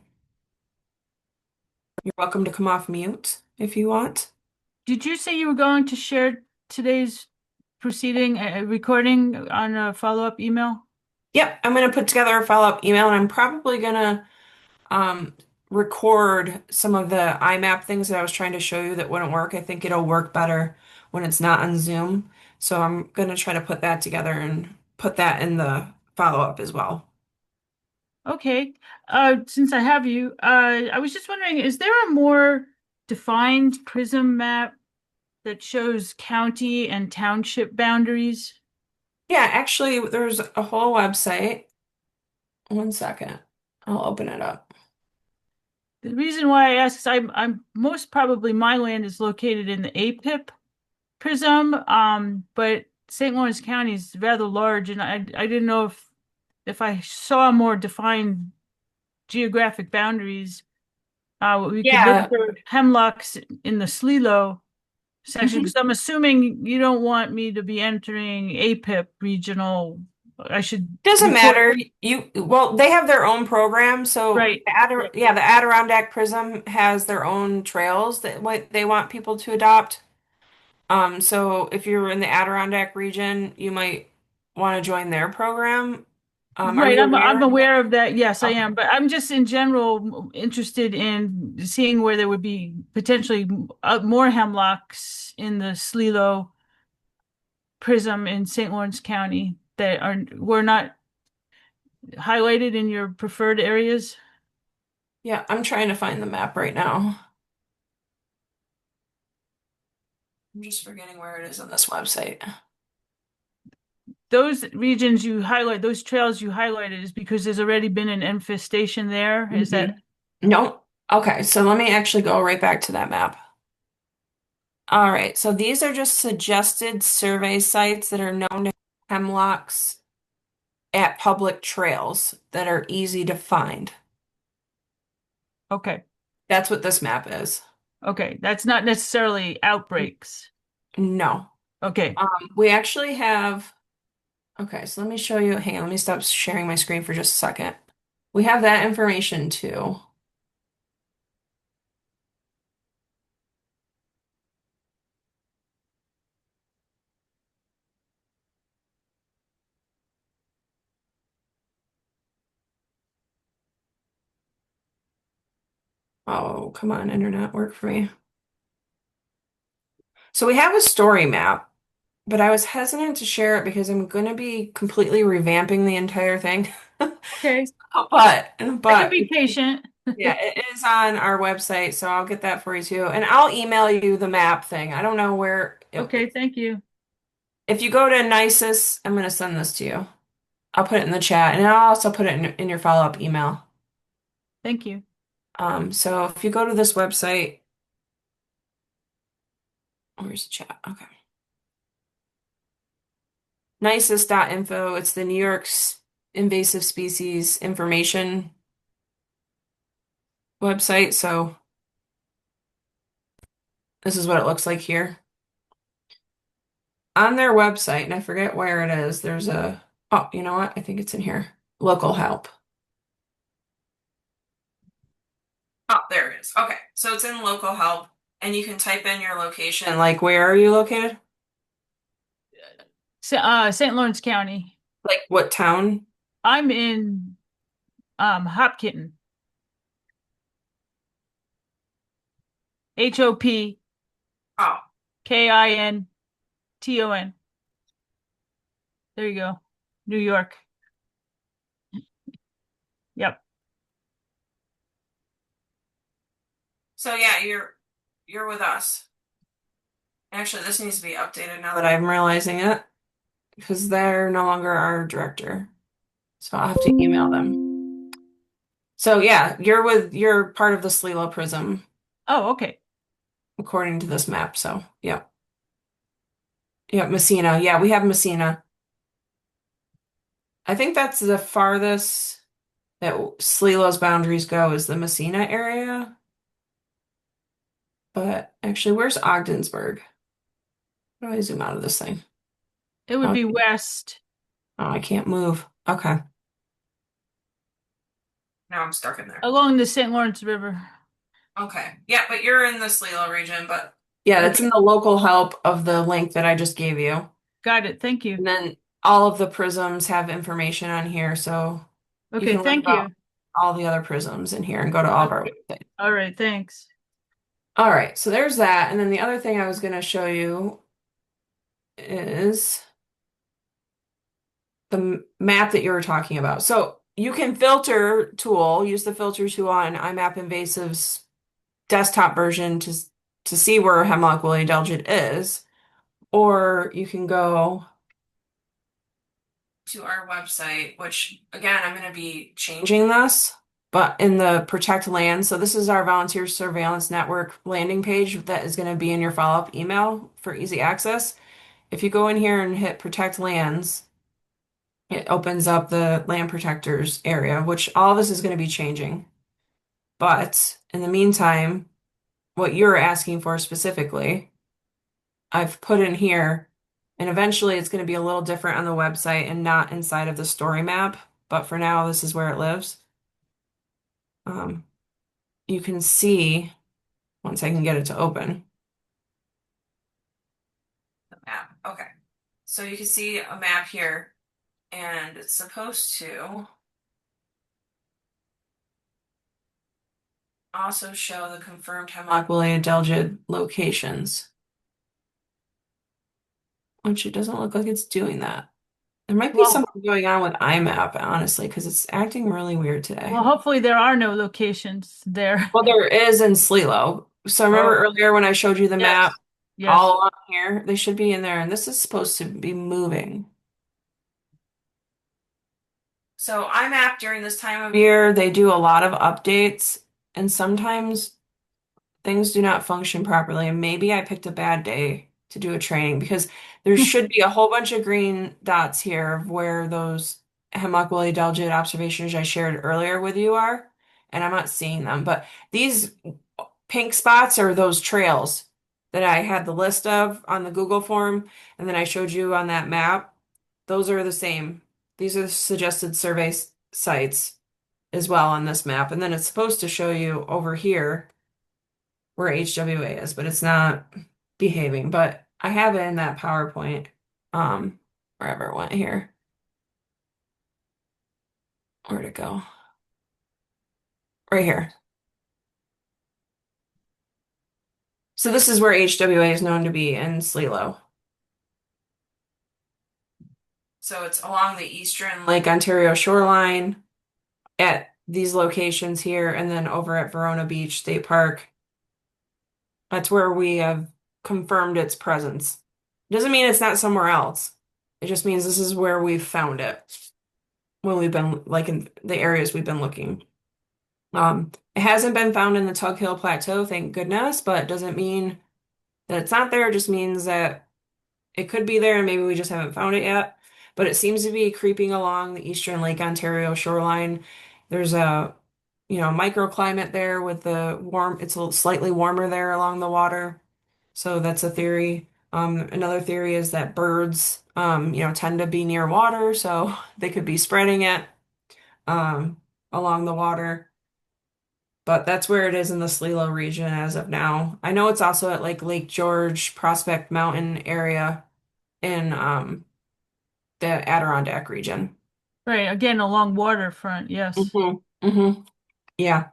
You're welcome to come off mute if you want. Did you say you were going to share today's proceeding recording on a follow-up email? Yep, I'm going to put together a follow-up email, and I'm probably going to record some of the iMap things that I was trying to show you that wouldn't work. I think it'll work better when it's not on Zoom. So I'm going to try to put that together and put that in the follow-up as well. Okay. Since I have you, I was just wondering, is there a more defined prism map that shows county and township boundaries? Yeah, actually, there's a whole website. One second. I'll open it up. The reason why I ask is I'm most probably my land is located in the APIP prism, but St. Lawrence County is rather large, and I didn't know if I saw more defined geographic boundaries, we could look Yeah. for hemlocks in the SLELO section, Mhm. because I'm assuming you don't want me to be entering APIP regional. I should Doesn't report. matter. Well, they have their own program. So Right. Yeah, the Adirondack Prism has their own trails that what they want people to adopt. So if you're in the Adirondack region, you might want to join their program. Are Right, you I'm aware? aware of that. Yes, I Okay. am. But I'm just in general interested in seeing where there would be potentially more hemlocks in the SLELO prism in St. Lawrence County that were not highlighted in your preferred areas. Yeah, I'm trying to find the map right now. I'm just forgetting where it is on this website. Those regions you highlight, those trails you highlighted, is because there's already been an infestation there. Is that Nope. Okay, so let me actually go right back to that map. All right, so these are just suggested survey sites that are known to have hemlocks at public trails that are easy to find. okay? That's what this map is. Okay, that's not necessarily outbreaks. No. Okay, We actually have, okay, so let me show you. Hang on, let me stop sharing my screen for just a second. We have that information too. Oh, come on, internet, work for me. So we have a story map, but I was hesitant to share it because I'm going to be completely revamping the entire thing. Okay, But, I can but be patient. yeah, it is on our website, so I'll get that for you too. And I'll email you the map thing. I don't know where Okay, thank you. if you go to Nisus, I'm going to send this to you. I'll put it in the chat and I'll also put it in your follow-up email. Thank you. So if you go to this website, where's the chat? Okay. Nisus.info. It's the New York's invasive species information website. So this is what it looks like here. On their website, and I forget where it is, there's oh, you know what? I think it's in here. Local help. Oh, there it is. Okay. So it's in local help, and you can type in your location. Like, where are you located? St. Lawrence County. Like, what town? I'm in Hopkinton. HOPKINTON. Oh, There you go. New York. Yep. so yeah, you're with us. Actually, this needs to be updated now that I'm realizing it, because they're no longer our director. So I'll have to email them. So yeah, you're part of the SLELO Prism Oh, okay. according to this map. So yeah. Yeah, Messina. Yeah, we have Messina. I think that's the farthest that SLELO's boundaries go is the Messina area. But actually, where's Ogdensburg? How do I zoom out of this thing? It would Oh, be west. oh, I can't move. Okay. Now I'm stuck in there. Along the St. Lawrence River. Okay. Yeah, but you're in the SLELO region, but yeah, it's Okay. in the local help of the link that I just gave you. Got it. Thank you. And then all of the prisms have information on here, so you Okay, can learn thank you. about all the other prisms in here and go to all of our Okay. websites. All right, thanks. All right, so there's that. And then the other thing I was going to show you is the map that you were talking about. So you can use the filter tool on iMapInvasives desktop version to see where Hemlock woolly adelgid is, or you can go to our website, which again, I'm going to be changing this, but in the protect land. So this is our volunteer surveillance network landing page that is going to be in your follow-up email for easy access. If you go in here and hit protect lands, it opens up the land protectors area, which all of this is going to be changing. But in the meantime, what you're asking for specifically, I've put in here, and eventually it's going to be a little different on the website and not inside of the story map. But for now, this is where it lives. You can see, once I can get it to open, the map. Okay. So you can see a map here, and it's supposed to also show the confirmed Hemlock woolly adelgid locations, which it doesn't look like it's doing that. There might be Well, something going on with iMap, honestly, because it's acting really weird today. well, hopefully there are no locations there. Well, there is in SLELO. So remember Oh, earlier when I showed you the map yes. Yes. all along here? They should be in there, and this is supposed to be moving. So iMap during this time of year, they do a lot of updates, and sometimes things do not function properly. And maybe I picked a bad day to do a training because there should be a whole bunch of green dots here of where those Hemlock woolly adelgid observations I shared earlier with you are, and I'm not seeing them. But these pink spots are those trails that I had the list of on the Google form, and then I showed you on that map. Those are the same. These are the suggested survey sites as well on this map. And then it's supposed to show you over here where HWA is, but it's not behaving. But I have it in that PowerPoint, wherever it went here. Where'd it go? Right here. So this is where HWA is known to be in SLELO. So it's along the eastern Lake Ontario shoreline at these locations here, and then over at Verona Beach State Park. That's where we have confirmed its presence. Doesn't mean it's not somewhere else. It just means this is where we've found it when we've been like in the areas we've been looking. It hasn't been found in the Tug Hill Plateau, thank goodness, but it doesn't mean that it's not there. It just means that it could be there and maybe we just haven't found it yet. But it seems to be creeping along the eastern Lake Ontario shoreline. There's a, microclimate there with the it's a little slightly warmer there along the water. So that's a theory. Another theory is that birds, tend to be near water, so they could be spreading it, along the water. But that's where it is in the SLELO region as of now. I know it's also at like Lake George, Prospect Mountain area in the Adirondack region. Right, again, along waterfront, yes. Yeah.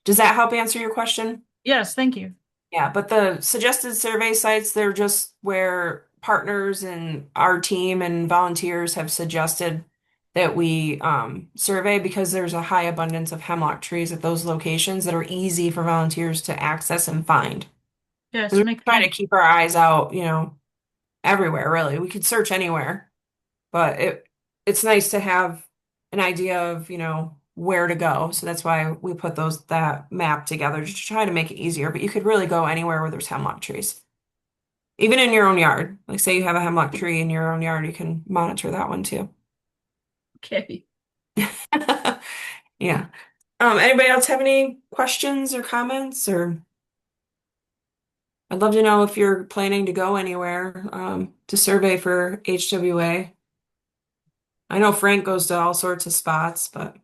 Does that help answer your question? Yes, thank you. Yeah, but the suggested survey sites, they're just where partners and our team and volunteers have suggested that we survey because there's a high abundance of hemlock trees at those locations that are easy for volunteers to access and find. Yes, We're makes trying to sense. keep our eyes out, everywhere, really. We could search anywhere, but it's nice to have an idea of, where to go. So that's why we put that map together to try to make it easier. But you could really go anywhere where there's hemlock trees. Even in your own yard. Like say you have a hemlock tree in your own yard, you can monitor that one too. Okay. Yeah. Anybody else have any questions or comments or I'd love to know if you're planning to go anywhere to survey for HWA. I know Frank goes to all sorts of spots, but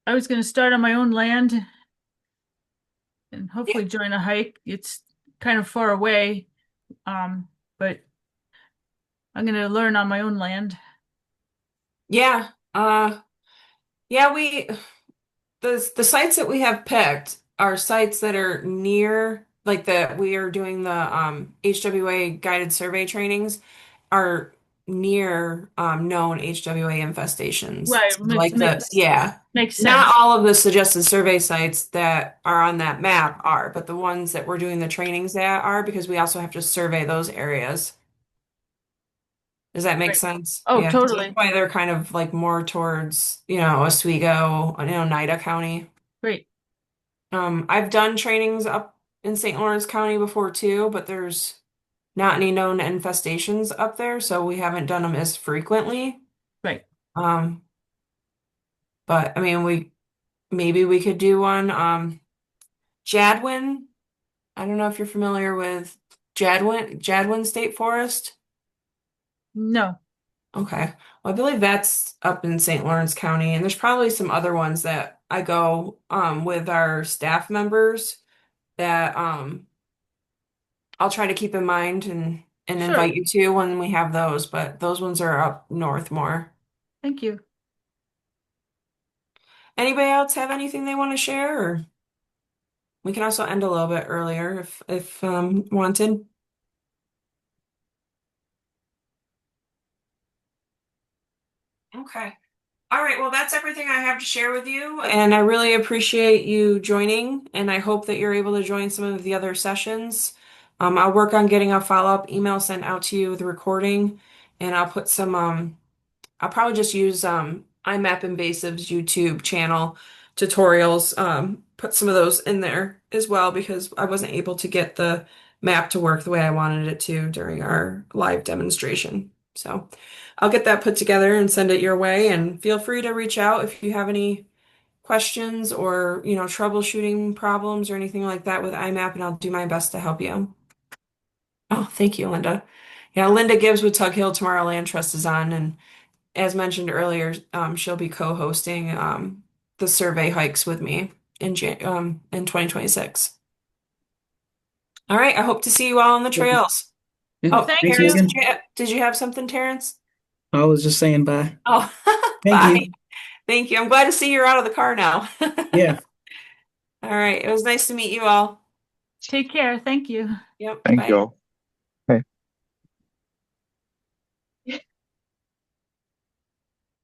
I was going to start on my own land and hopefully join a hike. It's kind of far away, but I'm going to learn on my own land. yeah. Yeah, the sites that we have picked are sites that are near like we are doing the HWA guided survey trainings are near known HWA infestations. Right, So like makes not sense. all of the suggested survey sites that are on that map are, but the ones that we're doing the trainings at are because we also have to survey those areas. Does that make Right. sense? Oh, Yeah, so that's totally. why they're kind of like more towards, Oswego, Nida County. Great. I've done trainings up in St. Lawrence County before too, but there's not any known infestations up there, so we haven't done them as frequently. Right. But I mean, maybe we could do one. Jadwin. I don't know if you're familiar with Jadwin State Forest. No. Okay. Well, I believe that's up in St. Lawrence County, and there's probably some other ones that I go with our staff members that I'll try to keep in mind and Sure. invite you to when we have those, but those ones are up north more. Thank you. Anybody else have anything they want to share? Or we can also end a little bit earlier if wanted. Okay. All right, well, that's everything I have to share with you, and I really appreciate you joining, and I hope that you're able to join some of the other sessions. I'll work on getting a follow-up email sent out to you with a recording, and I'll put some, I'll probably just use iMapInvasives YouTube channel tutorials, put some of those in there as well because I wasn't able to get the map to work the way I wanted it to during our live demonstration. So I'll get that put together and send it your way, and feel free to reach out if you have any questions or, troubleshooting problems or anything like that with iMap, and I'll do my best to help you. Oh, thank you, Linda. Yeah, Linda Gibbs with Tug Hill Tomorrow Land Trust is on, and as mentioned earlier, she'll be co-hosting the survey hikes with me in 2026. All right, I hope to see you all on the trails. Yeah, Oh, Thank thank you Terrence, you. again. did you have something, Terrence? I was just saying bye. Oh, Thank bye. you. Thank you. I'm glad to see you're out of the car now. Yeah. All right. It was nice to meet you all. Take care. Thank you. Yep. Thank Bye. you all.